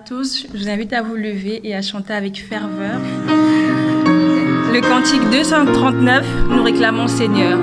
tous, je vous invite à vous lever et à chanter avec ferveur. Le cantique 239, nous réclamons Seigneur.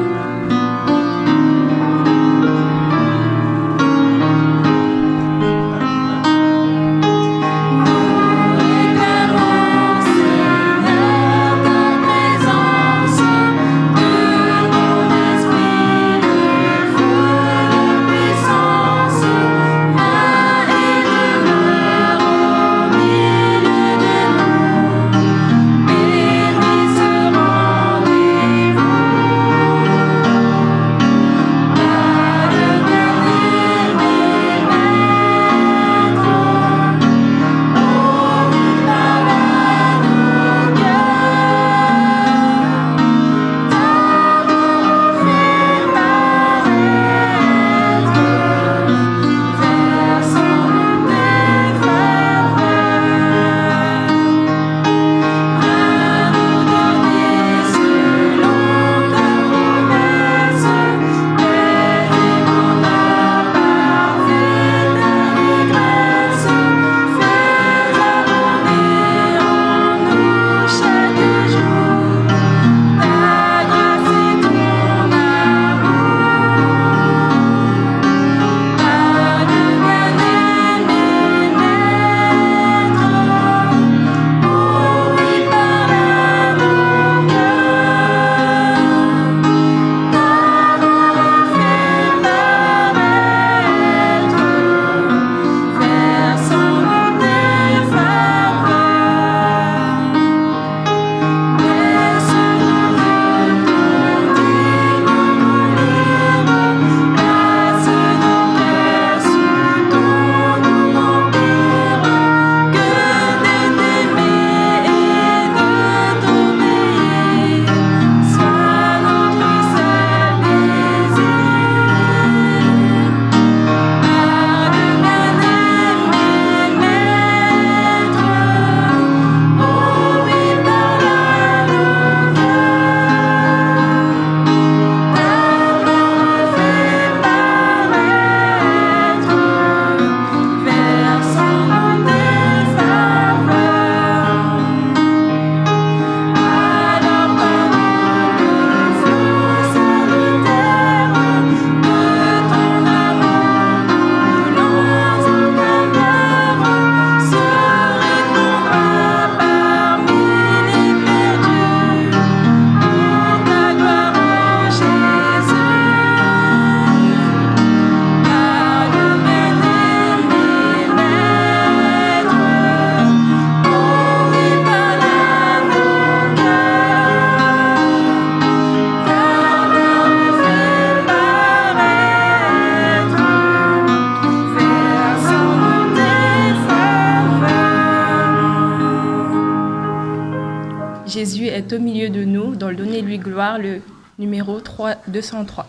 Jésus est au milieu de nous, dans le Donnez-lui gloire, le numéro 203.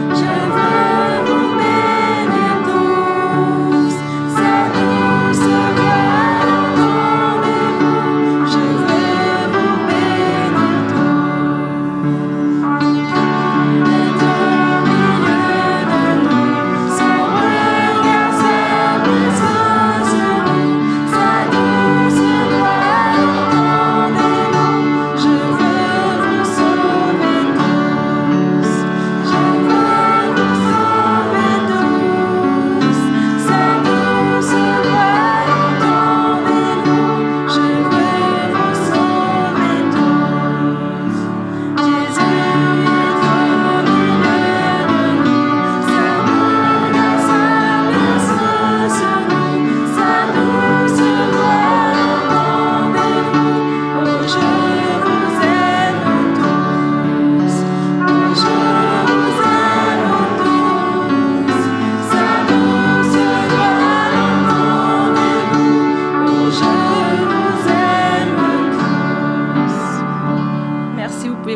Je veux vous bénir tous.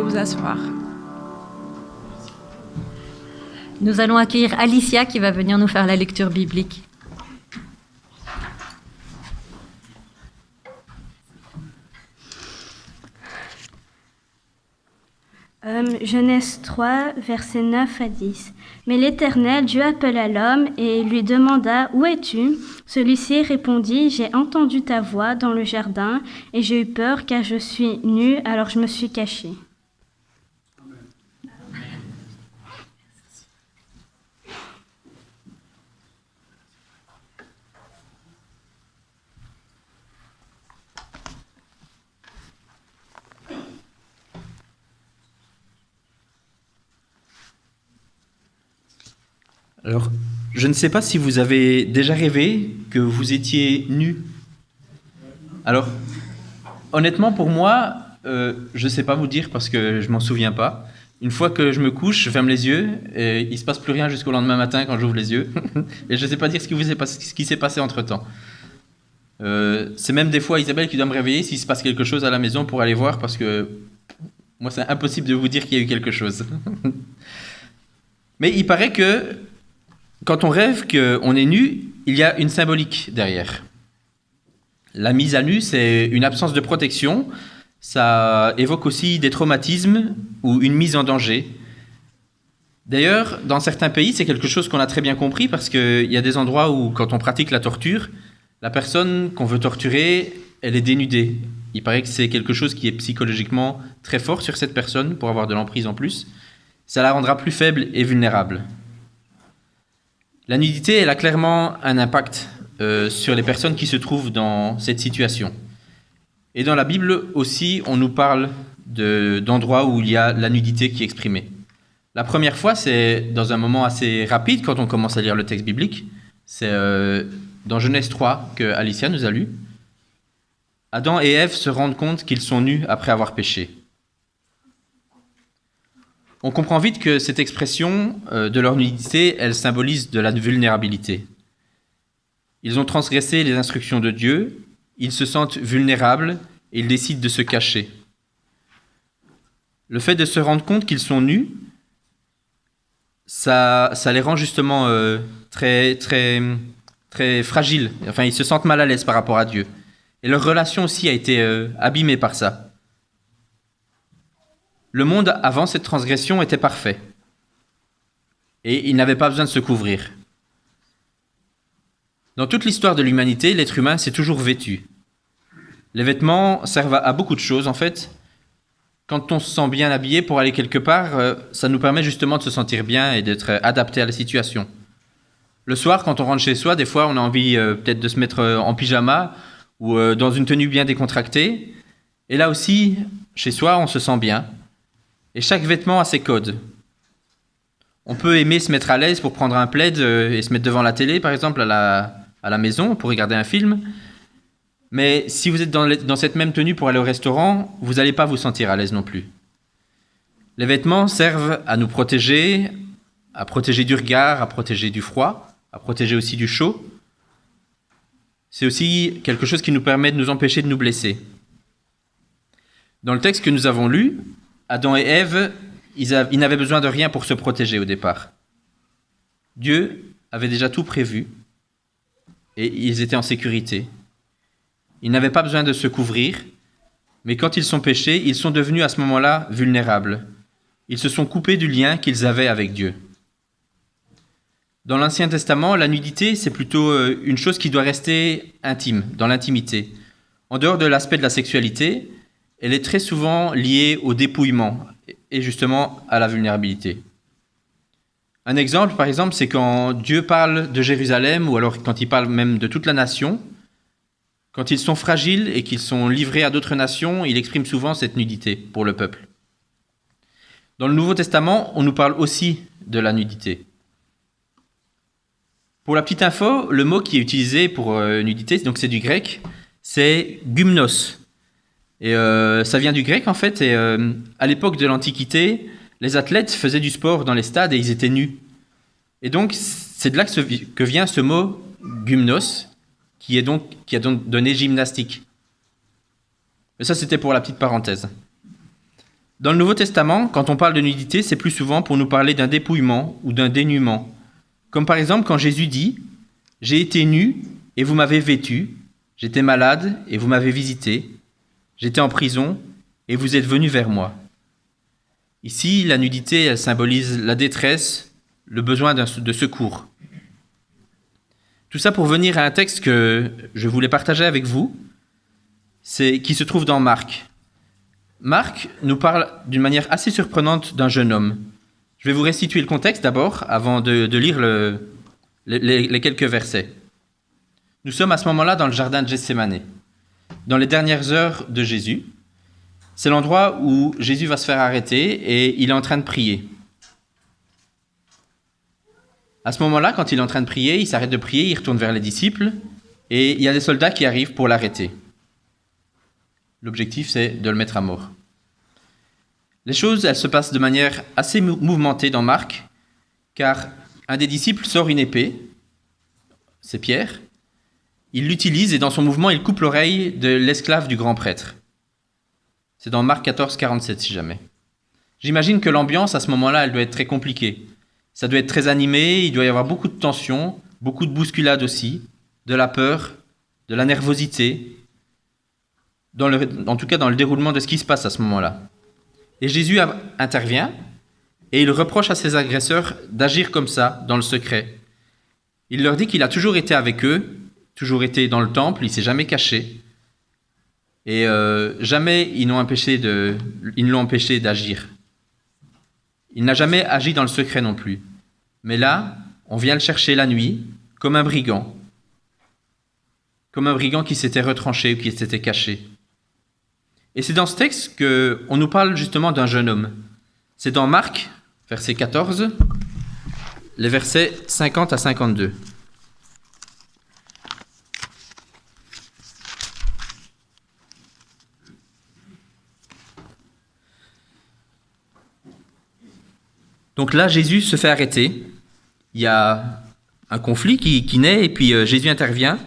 vous asseoir. Nous allons accueillir Alicia qui va venir nous faire la lecture biblique. Genèse 3, versets 9 à 10. Mais l'Éternel, Dieu appela l'homme et lui demanda « Où es-tu » Celui-ci répondit « J'ai entendu ta voix dans le jardin et j'ai eu peur car je suis nu, alors je me suis caché. » Alors, je ne sais pas si vous avez déjà rêvé que vous étiez nu. Alors, honnêtement, pour moi, je ne sais pas vous dire parce que je m'en souviens pas. Une fois que je me couche, je ferme les yeux et il ne se passe plus rien jusqu'au lendemain matin quand j'ouvre les yeux. Et je ne sais pas dire ce qui s'est passé entre-temps. C'est même des fois Isabelle qui doit me réveiller s'il se passe quelque chose à la maison pour aller voir parce que moi, c'est impossible de vous dire qu'il y a eu quelque chose. Mais il paraît que quand on rêve qu'on est nu, il y a une symbolique derrière. La mise à nu, c'est une absence de protection. Ça évoque aussi des traumatismes ou une mise en danger. D'ailleurs, dans certains pays, c'est quelque chose qu'on a très bien compris parce qu'il y a des endroits où, quand on pratique la torture, la personne qu'on veut torturer, elle est dénudée. Il paraît que c'est quelque chose qui est psychologiquement très fort sur cette personne pour avoir de l'emprise en plus. Ça la rendra plus faible et vulnérable. La nudité, elle a clairement un impact sur les personnes qui se trouvent dans cette situation. Et dans la Bible aussi, on nous parle d'endroits où il y a la nudité qui est exprimée. La première fois, c'est dans un moment assez rapide, quand on commence à lire le texte biblique. C'est dans Genèse 3 que Alicia nous a lu. Adam et Ève se rendent compte qu'ils sont nus après avoir péché. On comprend vite que cette expression de leur nudité, elle symbolise de la vulnérabilité. Ils ont transgressé les instructions de Dieu, ils se sentent vulnérables et ils décident de se cacher. Le fait de se rendre compte qu'ils sont nus, ça les rend justement très, très, très fragiles. Enfin, ils se sentent mal à l'aise par rapport à Dieu. Et leur relation aussi a été abîmée par ça. Le monde, avant cette transgression, était parfait. Et il n'avait pas besoin de se couvrir. Dans toute l'histoire de l'humanité, l'être humain s'est toujours vêtu. Les vêtements servent à beaucoup de choses, en fait. Quand on se sent bien habillé pour aller quelque part, ça nous permet justement de se sentir bien et d'être adapté à la situation. Le soir, quand on rentre chez soi, des fois, on a envie peut-être de se mettre en pyjama ou dans une tenue bien décontractée. Et là aussi, chez soi, on se sent bien. Et chaque vêtement a ses codes. On peut aimer se mettre à l'aise pour prendre un plaid et se mettre devant la télé, par exemple, à la maison, pour regarder un film. Mais si vous êtes dans cette même tenue pour aller au restaurant, vous n'allez pas vous sentir à l'aise non plus. Les vêtements servent à nous protéger, à protéger du regard, à protéger du froid, à protéger aussi du chaud. C'est aussi quelque chose qui nous permet de nous empêcher de nous blesser. Dans le texte que nous avons lu, Adam et Ève, ils n'avaient besoin de rien pour se protéger au départ. Dieu avait déjà tout prévu et ils étaient en sécurité. Ils n'avaient pas besoin de se couvrir, mais quand ils sont péchés, ils sont devenus à ce moment-là vulnérables. Ils se sont coupés du lien qu'ils avaient avec Dieu. Dans l'Ancien Testament, la nudité, c'est plutôt une chose qui doit rester intime, dans l'intimité. En dehors de l'aspect de la sexualité, elle est très souvent liée au dépouillement et justement à la vulnérabilité. Un exemple, par exemple, c'est quand Dieu parle de Jérusalem, ou alors quand il parle même de toute la nation, quand ils sont fragiles et qu'ils sont livrés à d'autres nations, il exprime souvent cette nudité pour le peuple. Dans le Nouveau Testament, on nous parle aussi de la nudité. Pour la petite info, le mot qui est utilisé pour nudité, donc c'est du grec, c'est gymnos. Et ça vient du grec en fait, et à l'époque de l'Antiquité, les athlètes faisaient du sport dans les stades et ils étaient nus. Et donc c'est de là que vient ce mot gymnos, qui a donc donné gymnastique. Mais ça c'était pour la petite parenthèse. Dans le Nouveau Testament, quand on parle de nudité, c'est plus souvent pour nous parler d'un dépouillement ou d'un dénuement. Comme par exemple quand Jésus dit « J'ai été nu et vous m'avez vêtu, j'étais malade et vous m'avez visité, j'étais en prison et vous êtes venus vers moi. » Ici, la nudité, elle symbolise la détresse, le besoin de secours. Tout ça pour venir à un texte que je voulais partager avec vous, qui se trouve dans Marc. Marc nous parle d'une manière assez surprenante d'un jeune homme. Je vais vous restituer le contexte d'abord, avant de lire les quelques versets. Nous sommes à ce moment-là dans le jardin de Gethsémani, dans les dernières heures de Jésus. C'est l'endroit où Jésus va se faire arrêter et il est en train de prier. À ce moment-là, quand il est en train de prier, il s'arrête de prier, il retourne vers les disciples et il y a des soldats qui arrivent pour l'arrêter. L'objectif, c'est de le mettre à mort. Les choses, elles se passent de manière assez mouvementée dans Marc, car un des disciples sort une épée, c'est Pierre, il l'utilise et dans son mouvement, il coupe l'oreille de l'esclave du grand prêtre. C'est dans Marc 14, 47 si jamais. J'imagine que l'ambiance à ce moment-là, elle doit être très compliquée. Ça doit être très animé, il doit y avoir beaucoup de tension, beaucoup de bousculade aussi, de la peur, de la nervosité, en tout cas dans le déroulement de ce qui se passe à ce moment-là. Et Jésus intervient et il reproche à ses agresseurs d'agir comme ça, dans le secret. Il leur dit qu'il a toujours été avec eux, toujours été dans le temple, il ne s'est jamais caché. Et jamais ils ne l'ont empêché d'agir. Il n'a jamais agi dans le secret non plus. Mais là, on vient le chercher la nuit, comme un brigand. Comme un brigand qui s'était retranché ou qui s'était caché. Et c'est dans ce texte qu'on nous parle justement d'un jeune homme. C'est dans Marc, verset 14, les versets 50 à 52. Donc là, Jésus se fait arrêter. Il y a un conflit qui naît et puis Jésus intervient.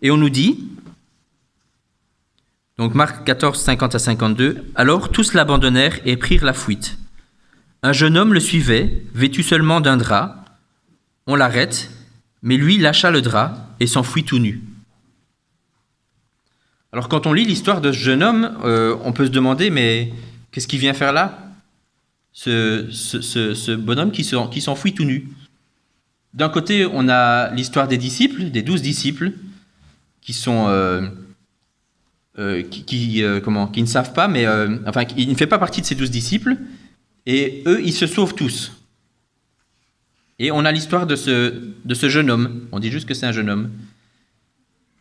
Et on nous dit, donc Marc 14, 50 à 52, « Alors tous l'abandonnèrent et prirent la fuite. Un jeune homme le suivait, vêtu seulement d'un drap. On l'arrête, mais lui lâcha le drap et s'enfuit tout nu. » Alors quand on lit l'histoire de ce jeune homme, on peut se demander, mais qu'est-ce qu'il vient faire là ? Ce bonhomme qui s'enfuit tout nu. D'un côté, on a l'histoire des disciples, des 12 disciples, qui ne savent pas, mais il ne fait pas partie de ces 12 disciples, et eux, ils se sauvent tous. Et on a l'histoire de ce jeune homme, on dit juste que c'est un jeune homme,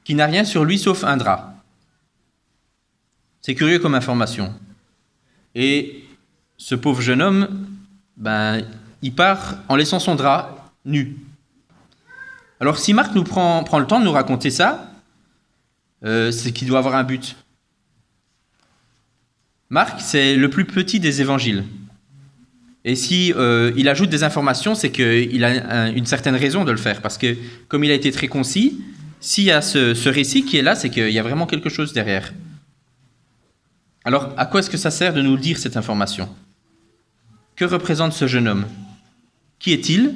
qui n'a rien sur lui sauf un drap. C'est curieux comme information. Et ce pauvre jeune homme, il part en laissant son drap nu. Alors si Marc nous prend le temps de nous raconter ça, c'est qu'il doit avoir un but. Marc, c'est le plus petit des évangiles. Et si il ajoute des informations, c'est qu'il a une certaine raison de le faire. Parce que comme il a été très concis, s'il y a ce récit qui est là, c'est qu'il y a vraiment quelque chose derrière. Alors, à quoi est-ce que ça sert de nous dire cette information ? Que représente ce jeune homme ? Qui est-il ?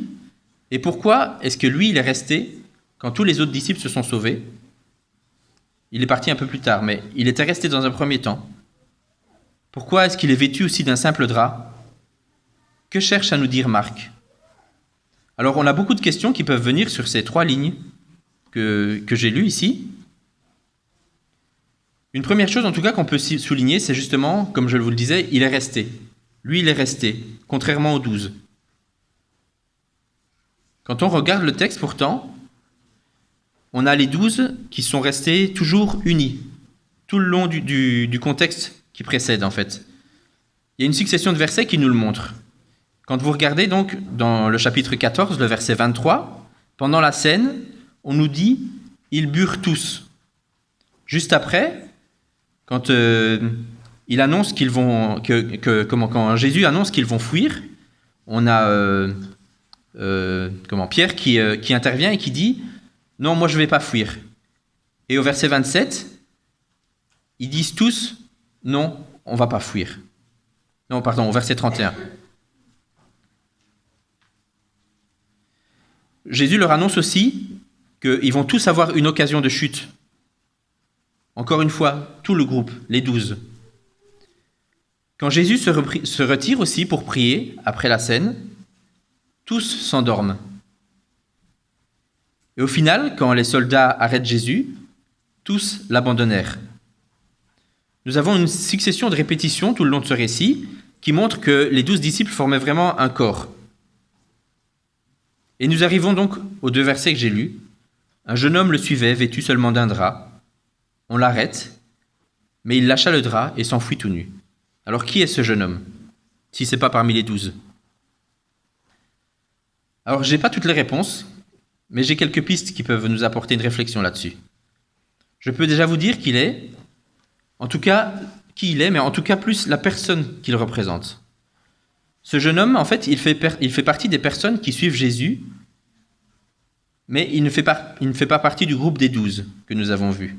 Et pourquoi est-ce que lui, il est resté quand tous les autres disciples se sont sauvés ? Il est parti un peu plus tard, mais il était resté dans un premier temps. Pourquoi est-ce qu'il est vêtu aussi d'un simple drap ? Que cherche à nous dire Marc ? Alors, on a beaucoup de questions qui peuvent venir sur ces 3 lignes que j'ai lues ici. Une première chose, en tout cas, qu'on peut souligner, c'est justement, comme je vous le disais, il est resté. Lui, il est resté, contrairement aux 12. Quand on regarde le texte, pourtant, on a les 12 qui sont restés toujours unis, tout le long du contexte qui précède, en fait. Il y a une succession de versets qui nous le montrent. Quand vous regardez donc dans le chapitre 14, le verset 23, pendant la scène, on nous dit « ils burent tous ». Juste après, quand il annonce qu'ils vont, quand Jésus annonce qu'ils vont fuir, on a Pierre qui intervient et qui dit « Non, moi je ne vais pas fuir ». Et au verset 27, ils disent tous « Non, on ne va pas fuir ». Non, pardon, au verset 31. Jésus leur annonce aussi qu'ils vont tous avoir une occasion de chute. Encore une fois, tout le groupe, les 12. Quand Jésus se retire aussi pour prier, après la scène, tous s'endorment. Et au final, quand les soldats arrêtent Jésus, tous l'abandonnèrent. Nous avons une succession de répétitions tout le long de ce récit qui montre que les 12 disciples formaient vraiment un corps. Et nous arrivons donc aux 2 versets que j'ai lus. Un jeune homme le suivait, vêtu seulement d'un drap. On l'arrête, mais il lâcha le drap et s'enfuit tout nu. Alors qui est ce jeune homme, si ce n'est pas parmi les 12? Alors je n'ai pas toutes les réponses, mais j'ai quelques pistes qui peuvent nous apporter une réflexion là-dessus. Je peux déjà vous dire qu'il est, en tout cas, qui il est, mais en tout cas plus la personne qu'il représente. Ce jeune homme, en fait, il fait partie des personnes qui suivent Jésus, mais il ne fait pas partie du groupe des 12 que nous avons vus.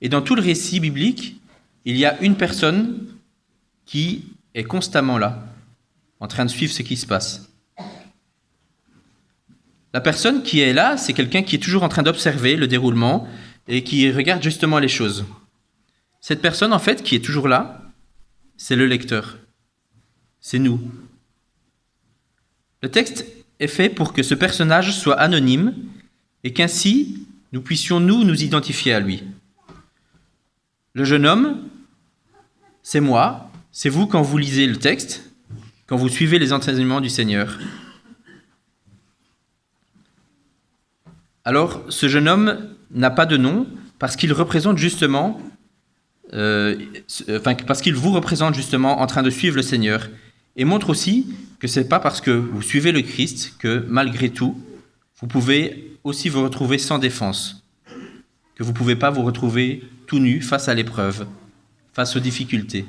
Et dans tout le récit biblique, il y a une personne qui est constamment là, en train de suivre ce qui se passe. La personne qui est là, c'est quelqu'un qui est toujours en train d'observer le déroulement et qui regarde justement les choses. Cette personne, en fait, qui est toujours là, c'est le lecteur. C'est nous. Le texte est fait pour que ce personnage soit anonyme et qu'ainsi, nous puissions nous identifier à lui. Le jeune homme, c'est moi, c'est vous quand vous lisez le texte, quand vous suivez les enseignements du Seigneur. Alors, ce jeune homme n'a pas de nom parce qu'il représente justement, parce qu'il vous représente justement en train de suivre le Seigneur, et montre aussi que ce n'est pas parce que vous suivez le Christ que malgré tout, vous pouvez aussi vous retrouver sans défense, que vous ne pouvez pas vous retrouver tout nu face à l'épreuve, face aux difficultés,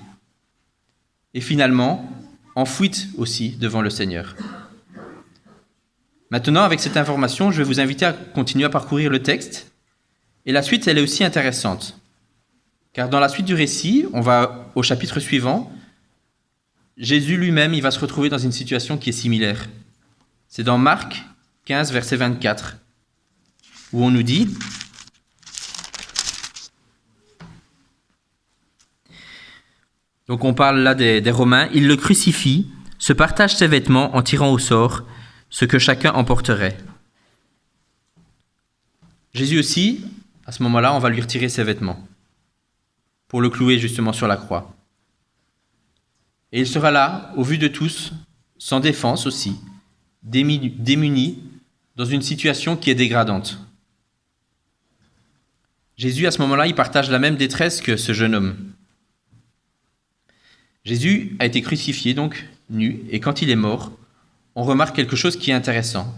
et finalement en fuite aussi devant le Seigneur. Maintenant, avec cette information, je vais vous inviter à continuer à parcourir le texte. Et la suite, elle est aussi intéressante. Car dans la suite du récit, on va au chapitre suivant. Jésus lui-même, il va se retrouver dans une situation qui est similaire. C'est dans Marc 15, verset 24, où on nous dit... Donc on parle là des Romains. « Il le crucifie, se partage ses vêtements en tirant au sort ce que chacun emporterait. » Jésus aussi, à ce moment-là, on va lui retirer ses vêtements pour le clouer justement sur la croix. Et il sera là, au vu de tous, sans défense aussi, démuni, dans une situation qui est dégradante. Jésus, à ce moment-là, il partage la même détresse que ce jeune homme. Jésus a été crucifié, donc nu, et quand il est mort, on remarque quelque chose qui est intéressant.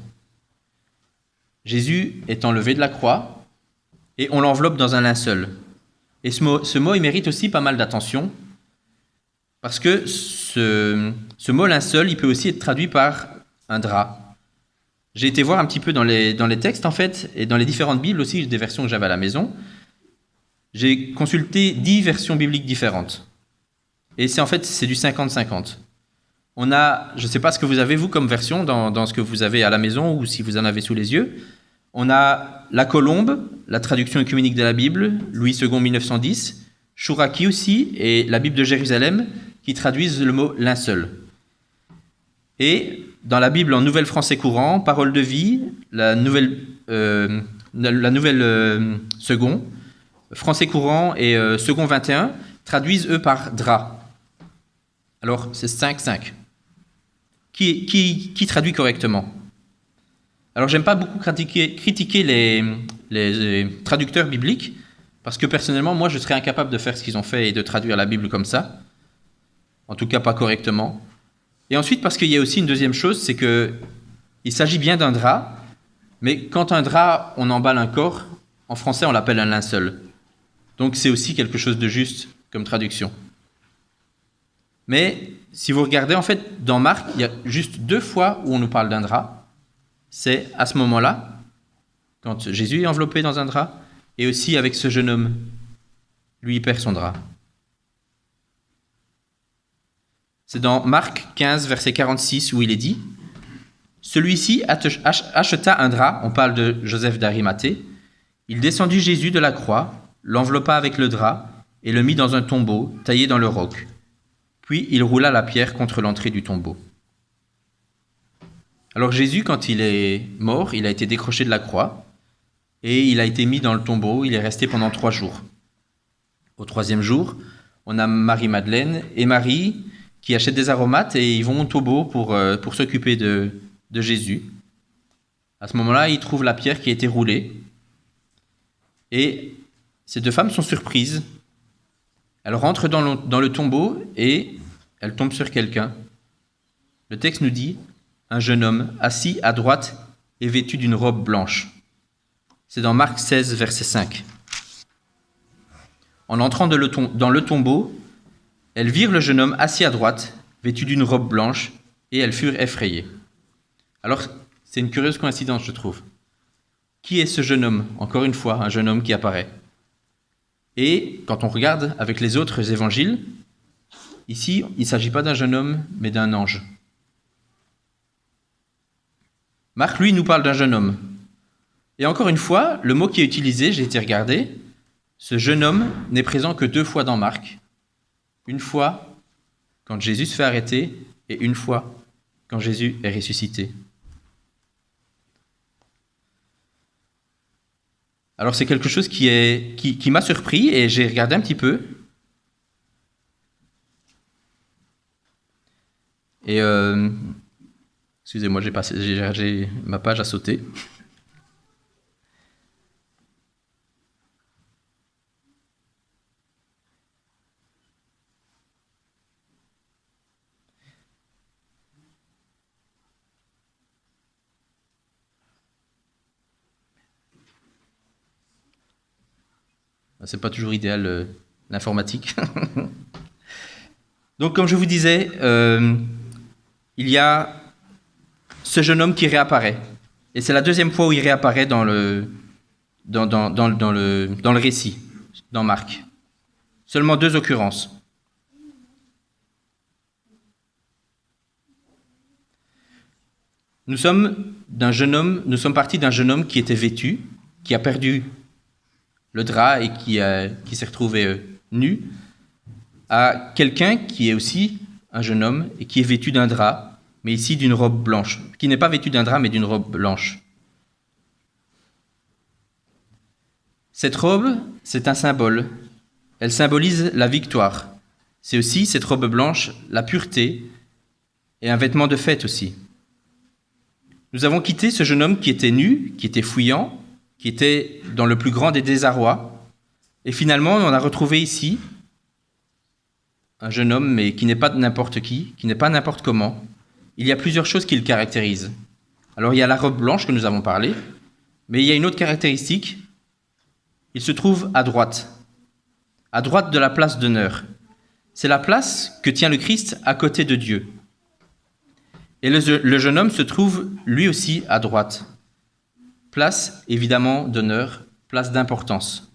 Jésus est enlevé de la croix et on l'enveloppe dans un linceul. Et ce mot, il mérite aussi pas mal d'attention parce que ce mot linceul, il peut aussi être traduit par un drap. J'ai été voir un petit peu dans les textes en fait et dans les différentes Bibles aussi, des versions que j'avais à la maison. J'ai consulté 10 versions bibliques différentes. Et c'est du 50-50. On a, je ne sais pas ce que vous avez vous comme version dans ce que vous avez à la maison ou si vous en avez sous les yeux. On a la Colombe, la traduction œcuménique de la Bible, Louis II 1910, Chouraki aussi, et la Bible de Jérusalem, qui traduisent le mot linceul. Et dans la Bible en Nouvelle Français courant, Parole de vie, la Nouvelle Second, Français courant et Second 21, traduisent eux par drap. Alors c'est 5-5. Qui traduit correctement? Alors, j'aime pas beaucoup critiquer les traducteurs bibliques, parce que personnellement, moi, je serais incapable de faire ce qu'ils ont fait et de traduire la Bible comme ça. En tout cas, pas correctement. Et ensuite, parce qu'il y a aussi une deuxième chose, c'est qu'il s'agit bien d'un drap, mais quand un drap, on emballe un corps, en français, on l'appelle un linceul. Donc, c'est aussi quelque chose de juste comme traduction. Mais si vous regardez, en fait, dans Marc, il y a juste 2 fois où on nous parle d'un drap. C'est à ce moment-là, quand Jésus est enveloppé dans un drap, et aussi avec ce jeune homme. Lui, il perd son drap. C'est dans Marc 15, verset 46, où il est dit « Celui-ci acheta un drap, on parle de Joseph d'Arimathée, il descendit Jésus de la croix, l'enveloppa avec le drap et le mit dans un tombeau taillé dans le roc. Puis il roula la pierre contre l'entrée du tombeau. » Alors Jésus, quand il est mort, il a été décroché de la croix et il a été mis dans le tombeau, il est resté pendant 3 jours. Au 3e jour, on a Marie-Madeleine et Marie qui achètent des aromates et ils vont au tombeau pour s'occuper de Jésus. À ce moment-là, ils trouvent la pierre qui a été roulée. Et ces 2 femmes sont surprises. Elles rentrent dans le tombeau et elles tombent sur quelqu'un. Le texte nous dit « Un jeune homme assis à droite et vêtu d'une robe blanche ». C'est dans Marc 16, verset 5. En entrant dans le tombeau, elles virent le jeune homme assis à droite, vêtu d'une robe blanche, et elles furent effrayées. Alors, c'est une curieuse coïncidence, je trouve. Qui est ce jeune homme ? Encore une fois, un jeune homme qui apparaît. Et quand on regarde avec les autres évangiles, ici, il ne s'agit pas d'un jeune homme, mais d'un ange. Marc, lui, nous parle d'un jeune homme. Et encore une fois, le mot qui est utilisé, j'ai été regarder, ce jeune homme n'est présent que 2 fois dans Marc. Une fois quand Jésus se fait arrêter et une fois quand Jésus est ressuscité. Alors c'est quelque chose qui m'a surpris et j'ai regardé un petit peu. Et excusez-moi, ma page a sauté. C'est pas toujours idéal, l'informatique. Donc, comme je vous disais, il y a ce jeune homme qui réapparaît. Et c'est la 2e fois où il réapparaît dans le récit, dans Marc. Seulement 2 occurrences. Nous sommes partis d'un jeune homme qui était vêtu, qui a perdu le drap et qui s'est retrouvé nu, à quelqu'un qui est aussi un jeune homme et qui est vêtu d'un drap, mais ici d'une robe blanche, qui n'est pas vêtu d'un drap mais d'une robe blanche. Cette robe, c'est un symbole. Elle symbolise la victoire. C'est aussi, cette robe blanche, la pureté et un vêtement de fête aussi. Nous avons quitté ce jeune homme qui était nu, qui était fouillant, qui était dans le plus grand des désarrois. Et finalement, on a retrouvé ici un jeune homme, mais qui n'est pas n'importe qui n'est pas n'importe comment. Il y a plusieurs choses qui le caractérisent. Alors, il y a la robe blanche que nous avons parlé, mais il y a une autre caractéristique. Il se trouve à droite de la place d'honneur. C'est la place que tient le Christ à côté de Dieu. Et le jeune homme se trouve lui aussi à droite. Place, évidemment, d'honneur, place d'importance.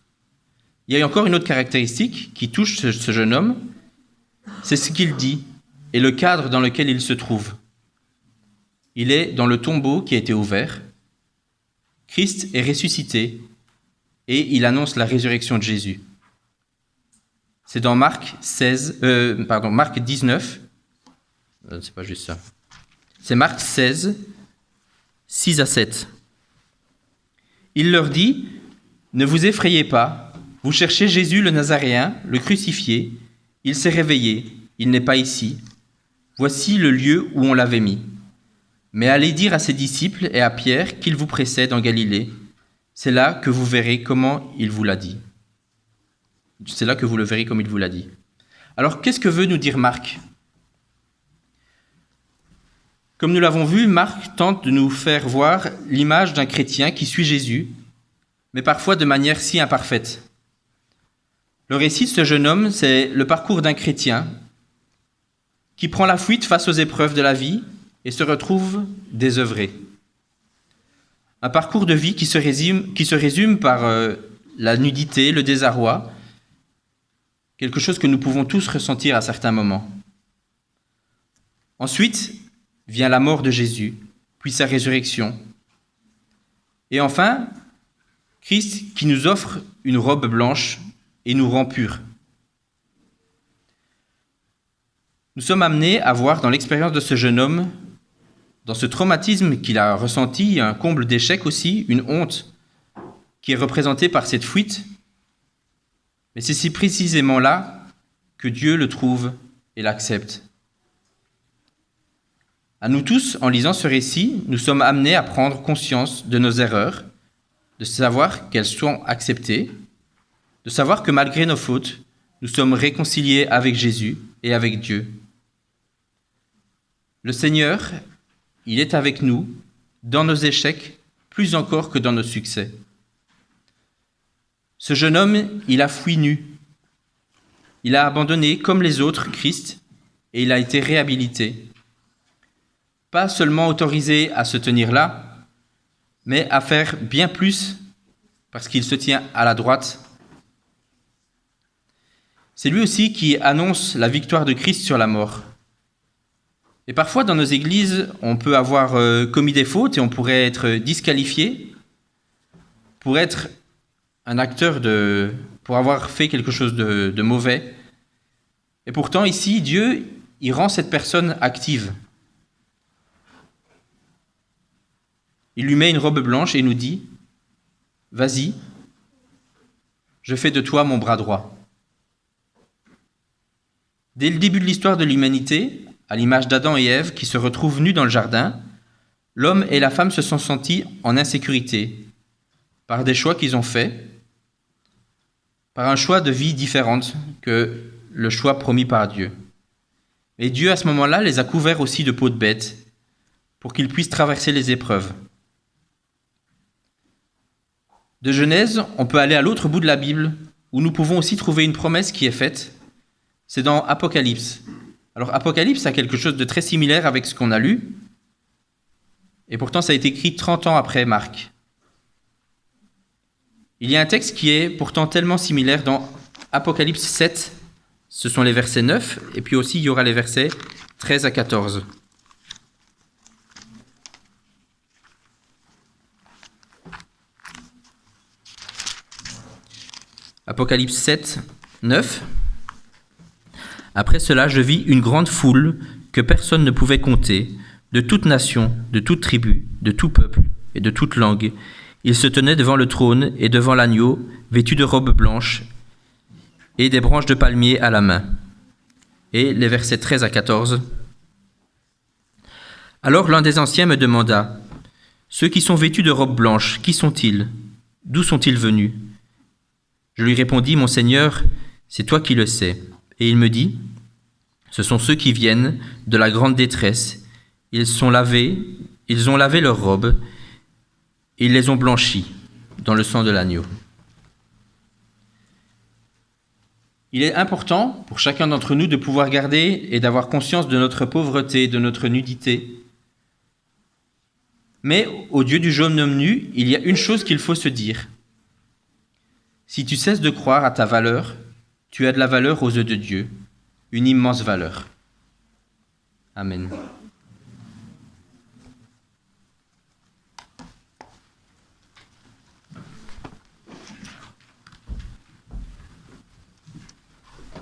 Il y a encore une autre caractéristique qui touche ce jeune homme, c'est ce qu'il dit et le cadre dans lequel il se trouve. Il est dans le tombeau qui a été ouvert. Christ est ressuscité et il annonce la résurrection de Jésus. C'est dans Marc 19. C'est pas juste ça. C'est Marc 16, 6 à 7. Il leur dit « Ne vous effrayez pas, vous cherchez Jésus le Nazaréen, le crucifié. Il s'est réveillé, il n'est pas ici. Voici le lieu où on l'avait mis. Mais allez dire à ses disciples et à Pierre qu'il vous précède en Galilée. C'est là que vous verrez comment il vous l'a dit. » C'est là que vous le verrez comme il vous l'a dit. Alors, qu'est-ce que veut nous dire Marc ? Comme nous l'avons vu, Marc tente de nous faire voir l'image d'un chrétien qui suit Jésus, mais parfois de manière si imparfaite. Le récit de ce jeune homme, c'est le parcours d'un chrétien qui prend la fuite face aux épreuves de la vie et se retrouve désœuvré. Un parcours de vie qui se résume par la nudité, le désarroi, quelque chose que nous pouvons tous ressentir à certains moments. Ensuite vient la mort de Jésus, puis sa résurrection. Et enfin, Christ qui nous offre une robe blanche et nous rend purs. Nous sommes amenés à voir dans l'expérience de ce jeune homme, dans ce traumatisme qu'il a ressenti, un comble d'échec aussi, une honte qui est représentée par cette fuite. Mais c'est si précisément là que Dieu le trouve et l'accepte. À nous tous, en lisant ce récit, nous sommes amenés à prendre conscience de nos erreurs, de savoir qu'elles sont acceptées, de savoir que malgré nos fautes, nous sommes réconciliés avec Jésus et avec Dieu. Le Seigneur, il est avec nous dans nos échecs plus encore que dans nos succès. Ce jeune homme, il a fui nu. Il a abandonné, comme les autres, Christ, et il a été réhabilité. Pas seulement autorisé à se tenir là, mais à faire bien plus parce qu'il se tient à la droite. C'est lui aussi qui annonce la victoire de Christ sur la mort. Et parfois, dans nos églises, on peut avoir commis des fautes et on pourrait être disqualifié pour être un acteur pour avoir fait quelque chose de mauvais. Et pourtant, ici, Dieu, il rend cette personne active. Il lui met une robe blanche et nous dit « Vas-y, je fais de toi mon bras droit. » Dès le début de l'histoire de l'humanité, à l'image d'Adam et Ève qui se retrouvent nus dans le jardin, l'homme et la femme se sont sentis en insécurité par des choix qu'ils ont faits, par un choix de vie différente que le choix promis par Dieu. Et Dieu, à ce moment-là, les a couverts aussi de peau de bête pour qu'ils puissent traverser les épreuves. De Genèse, on peut aller à l'autre bout de la Bible, où nous pouvons aussi trouver une promesse qui est faite. C'est dans Apocalypse. Alors Apocalypse a quelque chose de très similaire avec ce qu'on a lu, et pourtant ça a été écrit 30 ans après Marc. Il y a un texte qui est pourtant tellement similaire dans Apocalypse 7, ce sont les versets 9, et puis aussi il y aura les versets 13 à 14. Apocalypse 7, 9. Après cela, je vis une grande foule que personne ne pouvait compter, de toute nation, de toute tribu, de tout peuple et de toute langue. Ils se tenaient devant le trône et devant l'agneau, vêtus de robes blanches et des branches de palmier à la main. Et les versets 13 à 14. Alors l'un des anciens me demanda, « Ceux qui sont vêtus de robes blanches, qui sont-ils? D'où sont-ils venus ?» Je lui répondis, « Mon Seigneur, c'est toi qui le sais. » Et il me dit, « Ce sont ceux qui viennent de la grande détresse. Ils ont lavé leurs robes, et ils les ont blanchies dans le sang de l'agneau. » Il est important pour chacun d'entre nous de pouvoir garder et d'avoir conscience de notre pauvreté, de notre nudité. Mais au Dieu du jeune homme nu, il y a une chose qu'il faut se dire. Si tu cesses de croire à ta valeur, tu as de la valeur aux yeux de Dieu, une immense valeur. Amen.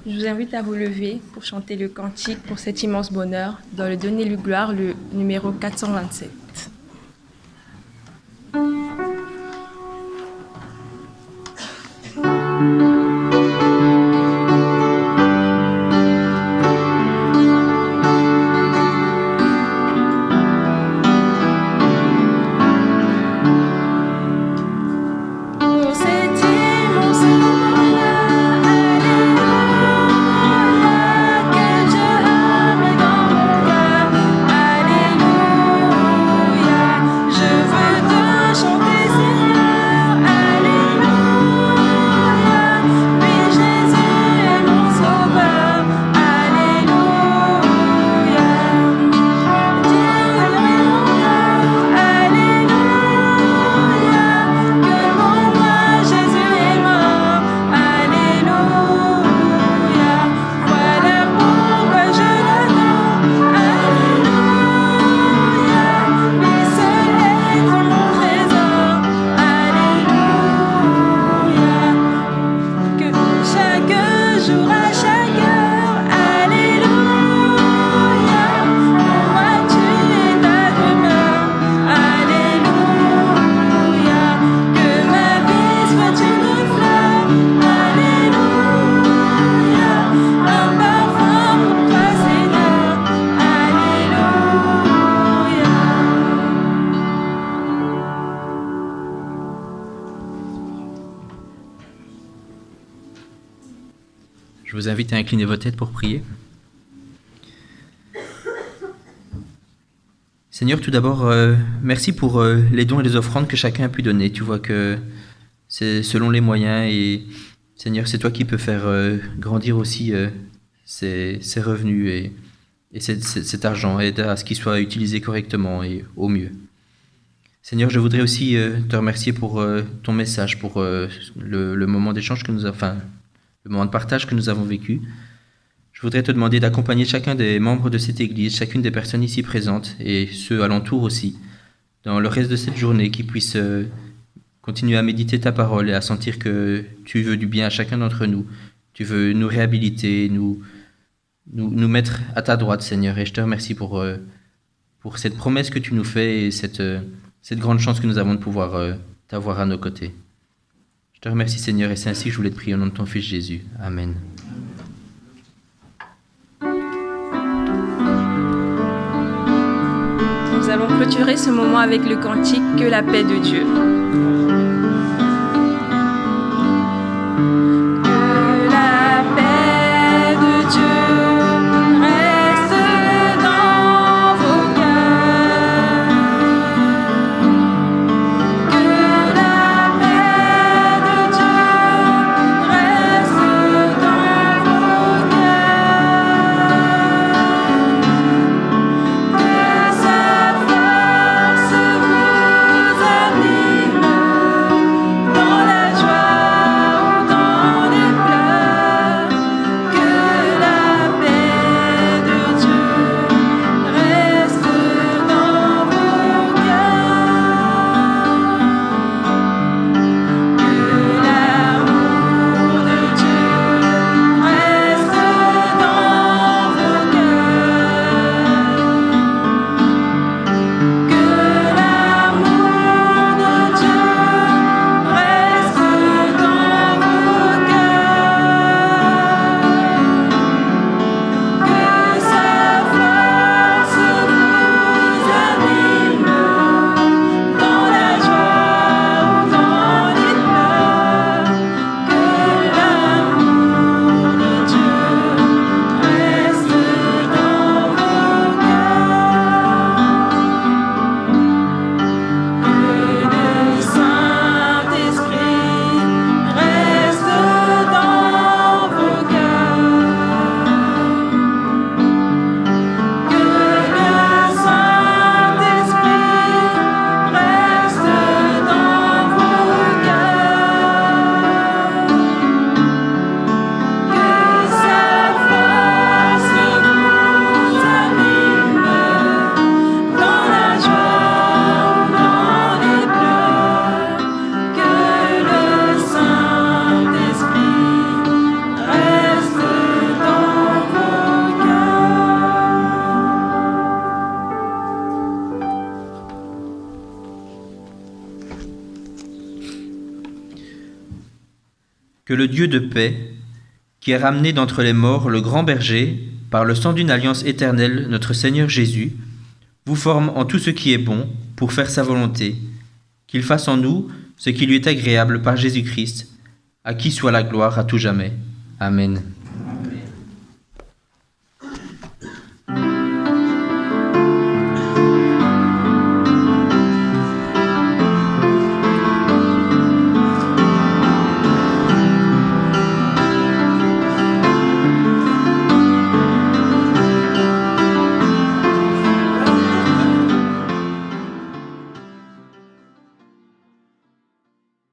Je vous invite à vous lever pour chanter le cantique pour cet immense bonheur dans le Donnez-lui gloire, le numéro 427. Alléluia. vous invite à incliner vos têtes pour prier. Seigneur, tout d'abord, merci pour les dons et les offrandes que chacun a pu donner. Tu vois que c'est selon les moyens et Seigneur, c'est toi qui peux faire grandir aussi ces revenus et cet argent, aide à ce qu'il soit utilisé correctement et au mieux. Seigneur, je voudrais aussi te remercier pour ton message, pour le moment d'échange que le moment de partage que nous avons vécu. Je voudrais te demander d'accompagner chacun des membres de cette Église, chacune des personnes ici présentes et ceux alentour aussi, dans le reste de cette journée, qu'ils puissent continuer à méditer ta parole et à sentir que tu veux du bien à chacun d'entre nous. Tu veux nous réhabiliter, nous mettre à ta droite, Seigneur. Et je te remercie pour cette promesse que tu nous fais et cette grande chance que nous avons de pouvoir t'avoir à nos côtés. Je te remercie, Seigneur, et c'est ainsi que je voulais te prier au nom de ton Fils Jésus. Amen. Nous allons clôturer ce moment avec le cantique « Que la paix de Dieu ». Que le Dieu de paix, qui a ramené d'entre les morts le grand berger, par le sang d'une alliance éternelle, notre Seigneur Jésus, vous forme en tout ce qui est bon pour faire sa volonté, qu'il fasse en nous ce qui lui est agréable par Jésus-Christ, à qui soit la gloire à tout jamais. Amen.